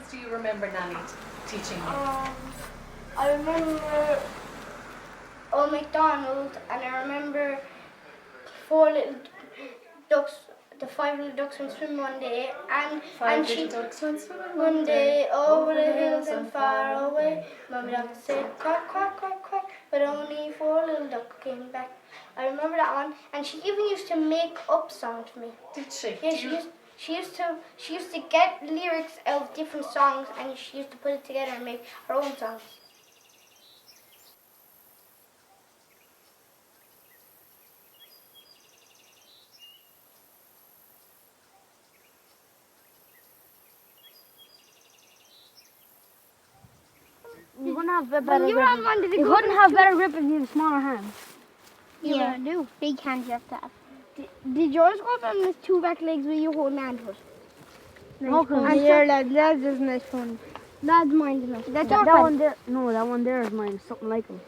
songs do you remember Nanny teaching you? I remember Old MacDonald, and I remember four little ducks. The five little ducks went swimming one day, and Little ducks went swimming one day over the hills and far away. Mummy duck said quack quack quack quack, but only four little ducks came back. I remember that one, and she even used to make up songs for me. Did she? Yeah, she used to get lyrics out of different songs, and she used to put it together and make her own songs. You wouldn't have better grip. You wouldn't have better grip if you had smaller hands. Yeah, do. Big hands you have to have. Did yours go on with two back legs where you hold on to it? Okay. That's just nice fun. That's mine. That's that one there. No, that one there is mine. Something like him.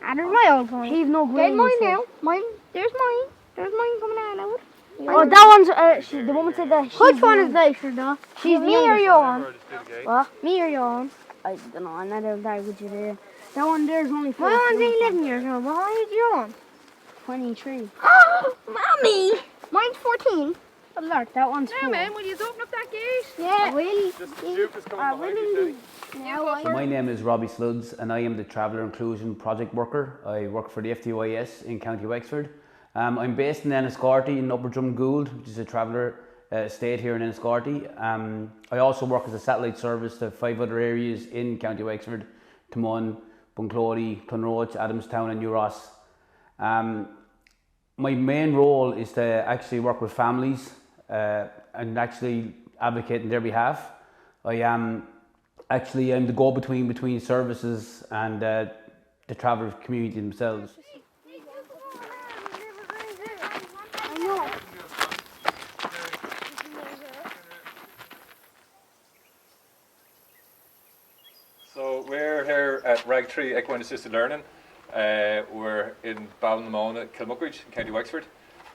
And there's my old one. He's no green. There's mine now. Mine. There's mine. There's mine coming out now. Oh, that one's. The woman said that. Which one is nicer, though? She's me or your one? What? Me or your one? I don't know. I'm not able to with you there. That one there's only 4. My one's 11 years old. How old is your one? 23. Mommy! Mine's 14. Alert, that one's 4. Man, will you open up that gate? Yeah, will. So my name is Robbie Sluds, and I am the Traveller Inclusion Project Worker. I work for the FTYS in County Wexford. I'm based in Enniscorthy in Upper Drumgould, which is a traveller estate here in Enniscorthy. I also work as a satellite service to 5 other areas in County Wexford: Timon, Bunclody, Clonroach, Adamstown and New Ross. My main role is to actually work with families and actually advocate on their behalf. I'm the go-between between services and the traveller community themselves. So we're here at Ragtree Equine Assisted Learning. We're in Ballinamona, Kilmuckridge, County Wexford.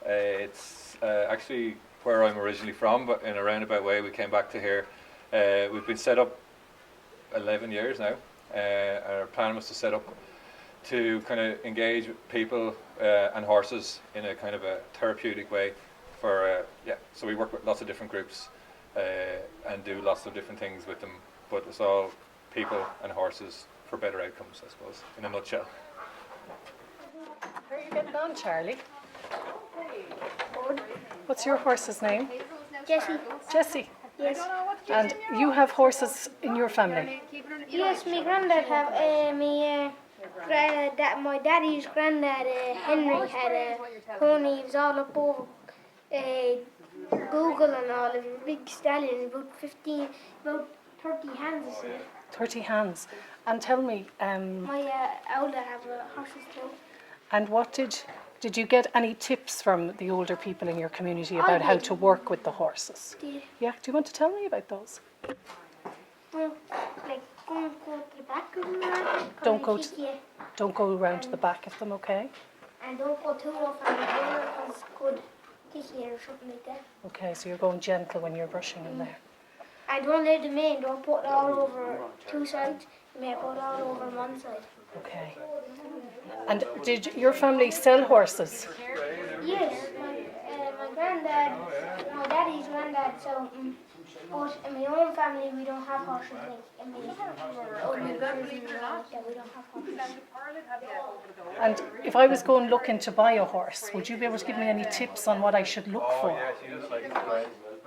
It's actually where I'm originally from, but in a roundabout way we came back to here. We've been set up 11 years now. Our plan was to set up to kind of engage with people and horses in a kind of a therapeutic way. So we work with lots of different groups and do lots of different things with them, but it's all people and horses for better outcomes, I suppose, in a nutshell. How are you getting on, Charlie? What's your horse's name? Jesse. Jessie. Yes. And you have horses in your family? Yes, my granddad have my daddy's granddad Henry had a pony. He was all up over Google and all, a big stallion, about 30 hands or so. 30 hands. And tell me, My older have horses too. and what did you get any tips from the older people in your community about how to work with the horses? Did. Yeah, do you want to tell me about those? Well, like go to the back of them. Don't go around to the back of them, okay? And don't go too rough on the corner because it could kick you or something like that. Okay, so you're going gentle when you're brushing in there. And don't let them in. Don't put it all over two sides. You may put it all over one side. Okay. And did your family sell horses? Yes, my granddad, my daddy's granddad, so, but in my own family we don't have horses, like in my older brothers and all like that, we don't have horses. And if I was going looking to buy a horse, would you be able to give me any tips on what I should look for?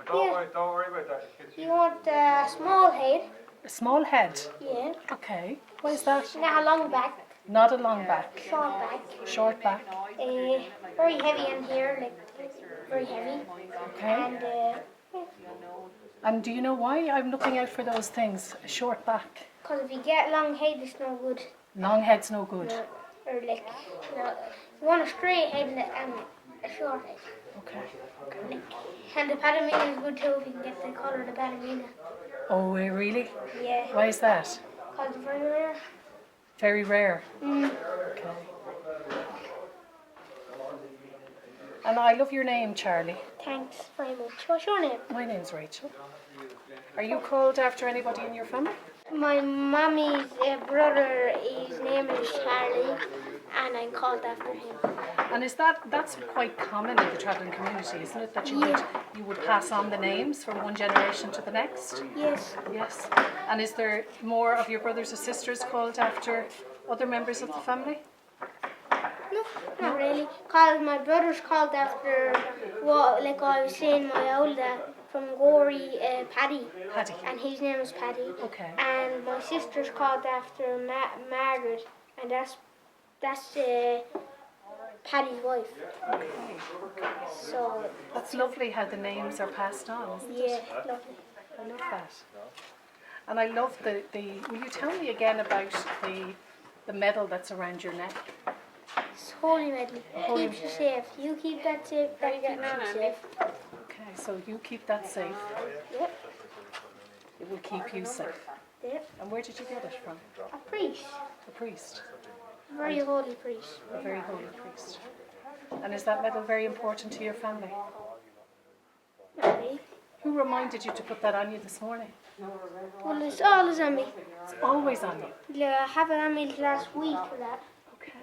Don't worry about that. You want a small head? A small head? Yeah. Okay. Why is that? Not a long back, Not a long back. short back. Short back. Very heavy in here, like very heavy. Okay. And And do you know why I'm looking out for those things? A short back. because if you get long head, it's no good. Long head's no good. Or like, you want a straight head and a short head. Okay. And the Palomino is good too if you can get the colour of the Palomino. Oh, really? Yeah. Why is that? Because it's very rare. Very rare. Okay. And I love your name, Charlie. Thanks very much. What's your name? My name's Rachel. Are you called after anybody in your family? My mommy's brother, his name is Charlie, and I'm called after him. And that's quite common in the travelling community, isn't it? That you would pass on the names from one generation to the next? Yes. Yes. And is there more of your brothers or sisters called after other members of the family? No, not really. Cause my brother's called after like I was saying, my old dad from Gory, Paddy. Paddy. And his name is Paddy. Okay. And my sister's called after Margaret, and that's Paddy's wife. Okay. So That's lovely how the names are passed on, isn't yeah, it? lovely. I love that. And I love the will you tell me again about the medal that's around your neck? It's holy medal. Keeps you safe. You keep that safe. That keeps you safe. Okay, so you keep that safe. Yep. It will keep you safe. Yep. And where did you get it from? A priest. A priest. A very holy priest. A very holy priest. And is that medal very important to your family? Maybe. Who reminded you to put that on you this morning? Well, it's always on me. It's always on you. Yeah, I have it on me last week for that. Okay.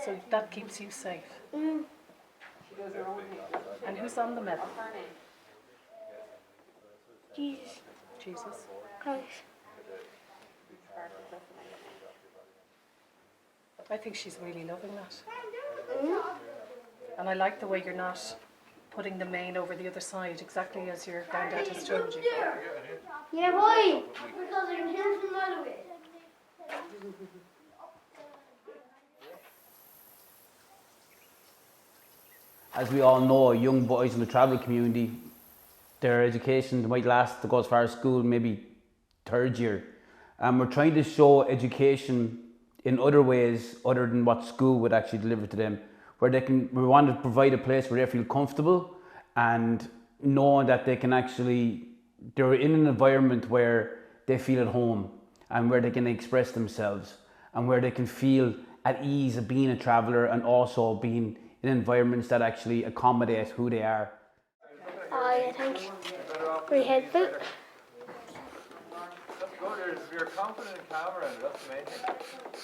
So that keeps you safe. Mm. And who's on the medal? Jesus Jesus. Christ. I think she's really loving that. Mm. And I like the way you're not putting the mane over the other side, exactly as your granddad has told you. Yeah, boy. Because I can hear from the other way. As we all know, young boys in the travel community, their education might last to go as far as school, maybe third year. And we're trying to show education in other ways other than what school would actually deliver to them, where we want to provide a place where they feel comfortable and knowing that they're in an environment where they feel at home and where they can express themselves and where they can feel at ease of being a traveller and also being in environments that actually accommodate who they are. Oh, yeah, thanks. Very helpful. If you're confident in camera, that's the main thing.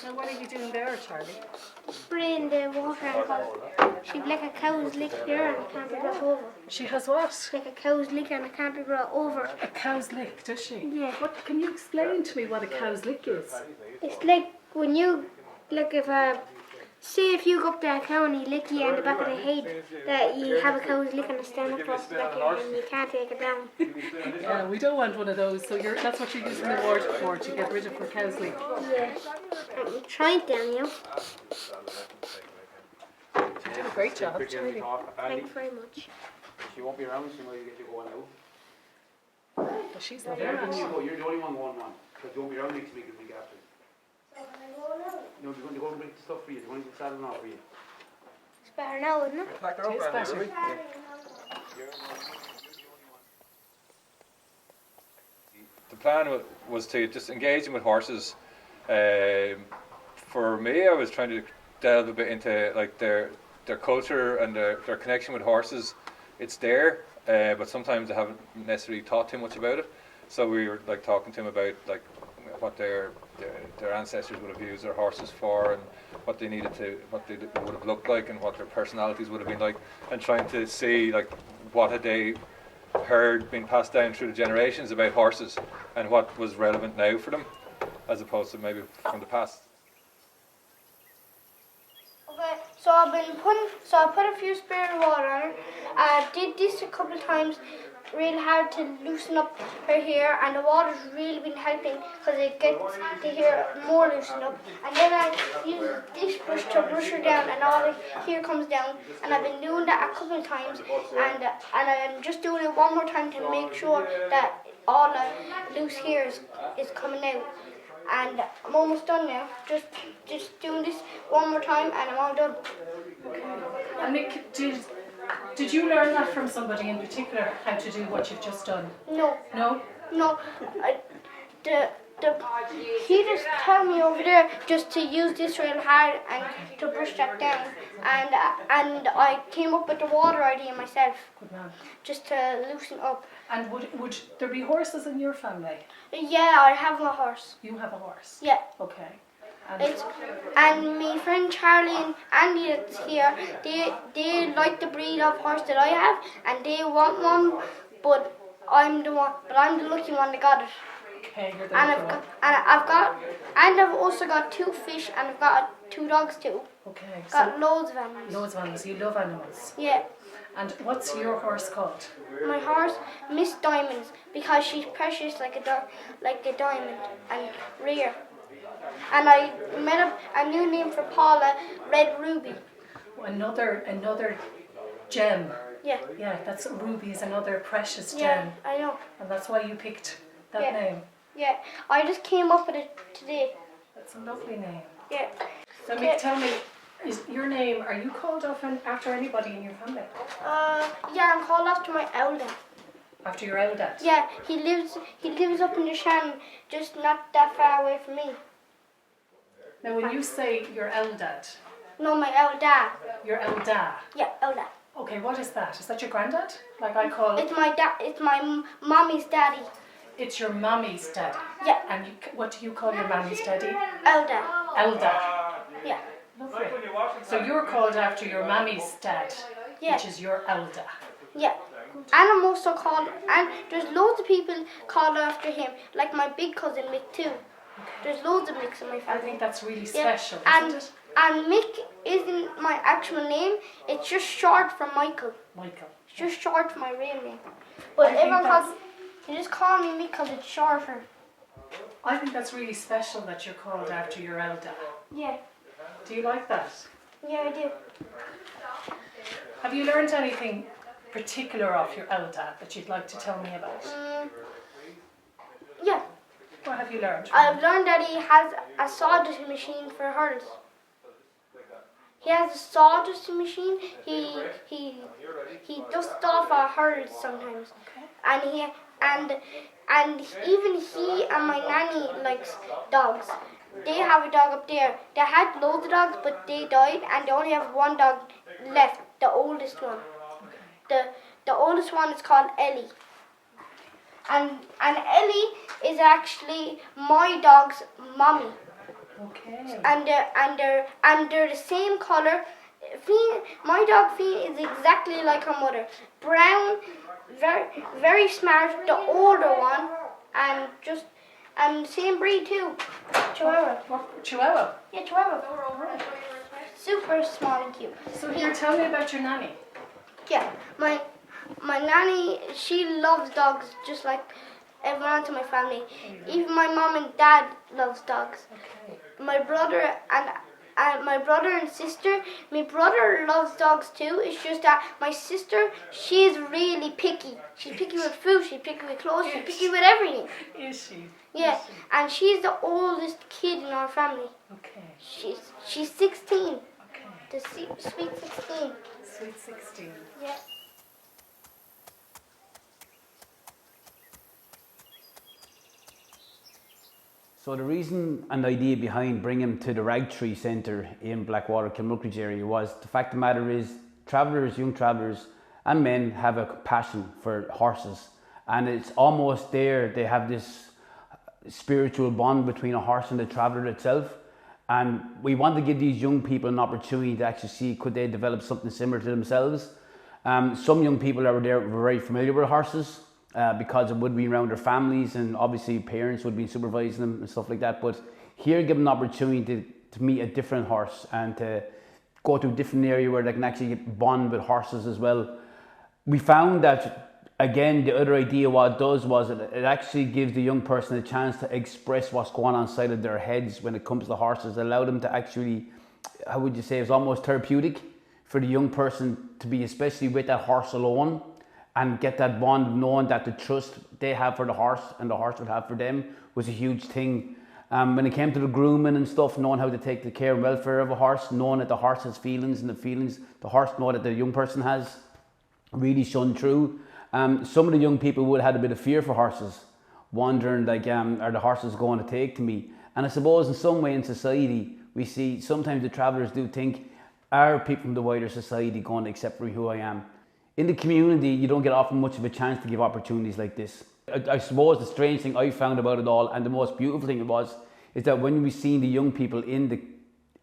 Now what are you doing there, Charlie? Spraying the water because she's like a cow's lick here and it can't be brought over. She has what? Like a cow's lick and it can't be brought over. A cow's lick, does she? Yeah. What can you explain to me what a cow's lick is? It's like when you, like if you go up to a cow and he lick you on the back of the head, that you have a cow's lick and a stand across the back of your head and you can't take it down. Yeah, we don't want one of those, so that's what you're using the water for, to get rid of her cow's lick. Yeah. I'm trying to, you know. You did a great job, Charlie. Thanks very much. She won't be around, she might get you going out. Well, she's lovely. You're the only one going on, because you won't be around next week and the week after. No, you're going to go and bring the stuff for you. They're going to get saddle off for you. It's better now, isn't it? It is better. The plan was to just engage with horses. For me, I was trying to delve a bit into like their culture and their connection with horses. It's there, but sometimes I haven't necessarily taught too much about it. So we were like talking to him about like what their ancestors would have used their horses for, and what they would have looked like, and what their personalities would have been like, and trying to see like what had they heard being passed down through the generations about horses, and what was relevant now for them, as opposed to maybe from the past. Okay, so I put a few spirit water on her. I did this a couple of times, really hard to loosen up her hair, and the water's really been helping because it gets the hair more loosened up. And then I use this brush to brush her down, and all the hair comes down. And I've been doing that a couple of times, and I'm just doing it one more time to make sure that all the loose hair is coming out. And I'm almost done now. Just doing this one more time, and I'm all done. And Nick, did you learn that from somebody in particular, how to do what you've just done? No. No? No, he just told me over there just to use this real hard and to brush that down. And I came up with the water idea myself, Good man. just to loosen up. And would there be horses in your family? Yeah, I have my horse. You have a horse? Yeah. Okay. And And my friend Charlie and Andy that's here, they like the breed of horse that I have, and they want one, but I'm the lucky one that got it. okay, you're the And lucky one. I've also got 2 fish, and I've got 2 dogs too. Okay, Got so like of animals. loads of animals. You love animals. Yeah. And what's your horse called? My horse, Miss Diamonds, because she's precious like a diamond and rare. And I made up a new name for Paula, Red Ruby. Another gem. Yeah. Yeah, that's ruby is another precious Yeah, gem, I know. and that's why you picked that Yeah. name. Yeah, I just came up with it today. That's a lovely name. Yeah. So Mick, tell me, is your name? Are you called after anybody in your family? Yeah, I'm called after my elder. After your old dad? Yeah, he lives up in the Shannon, just not that far away from me. Now, when you say your old dad, No, my elder. your old dad. Yeah, elder. Okay, what is that? Is that your granddad? Like I call It's my dad. It's my mommy's daddy. it's your mummy's daddy. Yeah, And what do you call your mummy's daddy? elder. Elda. Yeah, Lovely. So you're called after your mummy's dad, Yeah. which is your Elda. yeah. And I'm also called. And there's loads of people called after him, like my big cousin Mick too. There's loads of Micks in my I family. think that's really Yeah, special, and isn't it? and Mick isn't my actual name. It's just short for Michael. Michael. It's just short for my real name. But I think everyone that's- calls. They just call me Mick because it's shorter. I think that's really special that you're called after your Elda. Yeah, Do you like that? yeah, I do. Have you learned anything particular off your Elda that you'd like to tell me about? Yeah, What have you learned? I've learned that he has a sawdust machine for hurdles. He has a sawdust machine. He dusts off our hurdles sometimes, Okay. and even he and my nanny likes dogs. They have a dog up there. They had loads of dogs, but they died, and they only have one dog left, the oldest one. The oldest one is called Ellie. And Ellie is actually my dog's mommy. Okay. And they're the same color. My dog Fee is exactly like her mother. Brown, very smart, the older one, and same breed too. Chihuahua. What, Chihuahua? Yeah, Chihuahua. Super small and cute. So here, tell me about your nanny. Yeah, my nanny, she loves dogs just like everyone else in my family. Even my mom and dad loves dogs. Okay. My brother and sister. My brother loves dogs too. It's just that my sister, she's really picky. She's picky with food. She's picky with clothes. She's picky with everything. Is she? Yeah, and she's the oldest kid in our family. Okay. She's 16. Okay. The sweet 16. Sweet 16. Yeah. So the reason and idea behind bringing him to the Ragtree Centre in Blackwater, Kilmuckridge area was the fact of the matter is travellers, young travellers and men have a passion for horses, and it's almost there they have this spiritual bond between a horse and the traveller itself, and we want to give these young people an opportunity to actually see could they develop something similar to themselves. Some young people over there were very familiar with horses, because it would be around their families and obviously parents would be supervising them and stuff like that. But here, give them an opportunity to meet a different horse and to go to a different area where they can actually get bond with horses as well. We found that, again, the other idea what it does was it actually gives the young person a chance to express what's going on inside of their heads when it comes to horses. It allowed them to actually, how would you say, it's almost therapeutic for the young person to be especially with that horse alone and get that bond of knowing that the trust they have for the horse and the horse would have for them was a huge thing. When it came to the grooming and stuff, knowing how to take the care and welfare of a horse, knowing that the horse has feelings and the feelings the horse know that the young person has, really shone through. Some of the young people would have had a bit of fear for horses, wondering like, are the horses going to take to me? And I suppose in some way in society, we see sometimes the travellers do think, are people from the wider society going to accept me who I am? In the community, you don't get often much of a chance to give opportunities like this. I suppose the strange thing I found about it all, and the most beautiful thing it was, is that when we seen the young people in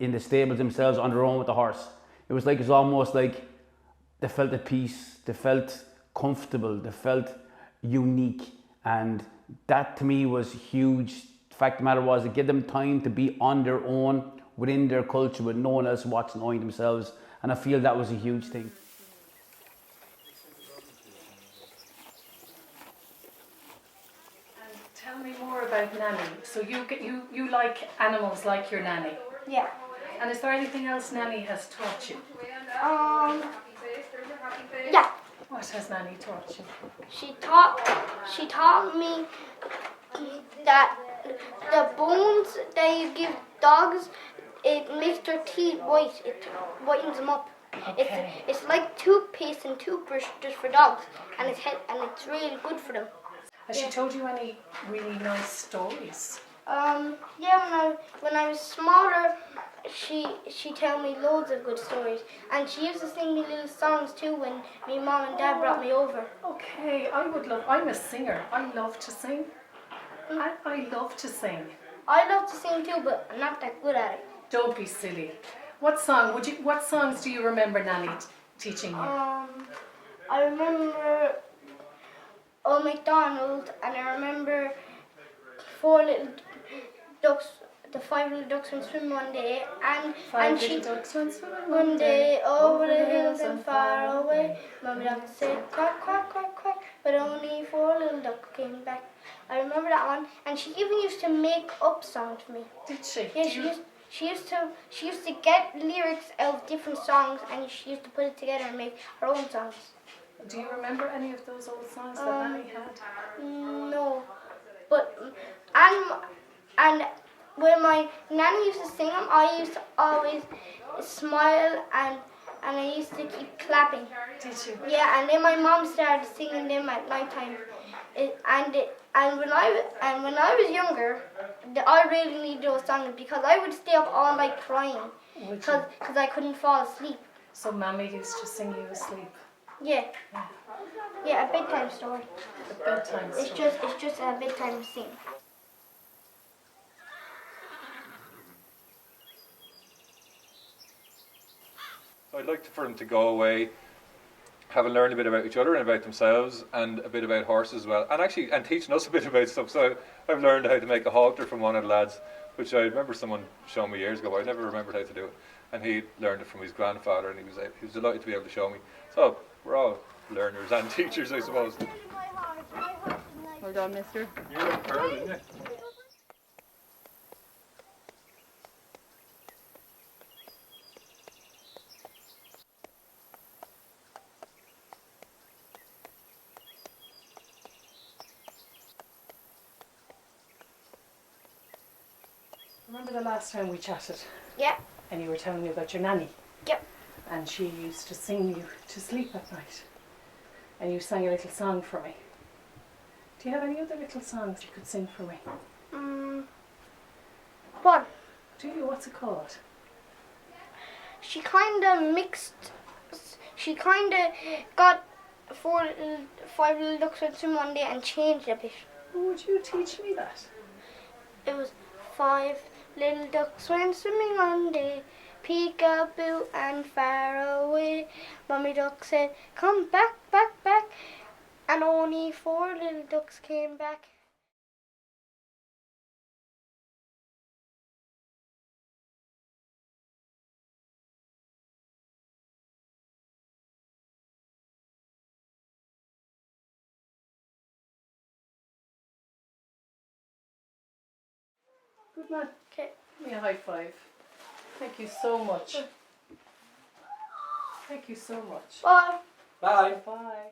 the stables themselves on their own with the horse, it was almost like they felt at peace, they felt comfortable, they felt unique, and that to me was huge. The fact of the matter was, it gave them time to be on their own within their culture with no one else watching, only themselves, and I feel that was a huge thing. And tell me more about Nanny. So you like animals like your Nanny. Yeah. And is there anything else Nanny has taught you? Yeah. What has Nanny taught you? She taught me that the bones that you give dogs, it makes their teeth white. It whitens them up. Okay. It's like toothpaste and toothbrush just for dogs, and it's really good for them. Has she told you any really nice stories? Yeah, when I was smaller, she told me loads of good stories, and she used to sing me little songs too when my mom and dad brought me over. Okay, I'm a singer. I love to sing. I love to sing. I love to sing too, but I'm not that good at it. Don't be silly. What songs do you remember Nanny teaching you? I remember Old MacDonald, and I remember Four Little Ducks. The 5 little ducks went swimming one day, and Ducks went swimming one day over the hills and far away. Mummy duck said quack quack quack quack, but only 4 little ducks came back. I remember that one, and she even used to make up songs for me. Did she? Yeah, she used to get lyrics of different songs, and she used to put it together and make her own songs. Do you remember any of those old songs that Nanny had? No, but and when my nanny used to sing them, I used to always smile and I used to keep clapping. Did you? Yeah, and then my mom started singing them at night time. And when I was younger, I really needed those songs because I would stay up all night crying because I couldn't fall asleep. So Mammy used to sing you asleep. Yeah. Yeah, a bedtime story. A bedtime story. It's just a bedtime sing. So I'd like for them to go away, having learned a bit about each other and about themselves, and a bit about horses as well, and teaching us a bit about stuff. So I've learned how to make a halter from one of the lads, which I remember someone showing me years ago, but I never remembered how to do it. And he learned it from his grandfather, and he was delighted to be able to show me. So we're all learners and teachers, I suppose. Hold on, mister. You're like Pearl, isn't it? Remember the last time we chatted? Yeah. And you were telling me about your nanny? Yep. And she used to sing you to sleep at night. And you sang a little song for me. Do you have any other little songs you could sing for me? One. Do you? What's it called? She kind of got 5 little ducks went swim one day and changed a bit. Would you teach me that? It was 5 little ducks went swimming one day, peek-a-boo and far away. Mummy duck said, come back, back, back, and only 4 little ducks came back. Good man. Okay. Give me a high five. Thank you so much. Thank you so much. Bye. Bye. Bye.